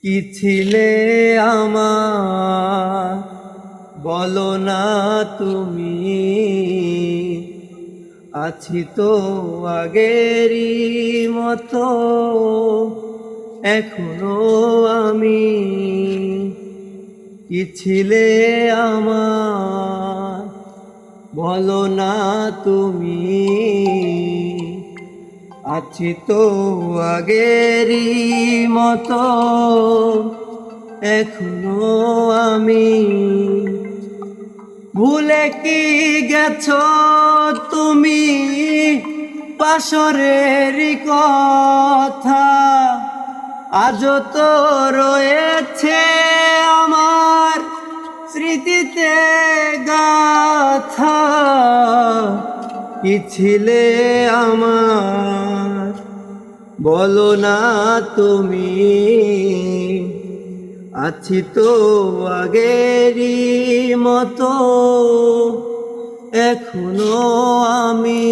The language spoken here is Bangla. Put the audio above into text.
কি ছিলে আমার বলো না তুমি, আছি তো আগেরই মতো এখনো আমি। কি ছিলে আমার বলো না তুমি, আছি তো আগেরই মতো এখনো আমি। ভুলে কি গেছো তুমি বাসরের কথা, আজও তো রয়েছে আমার স্মৃতিতে গাথা। কি ছিলে আমার বলো না তুমি, আছি তো আগেরই মতো এখনো আমি।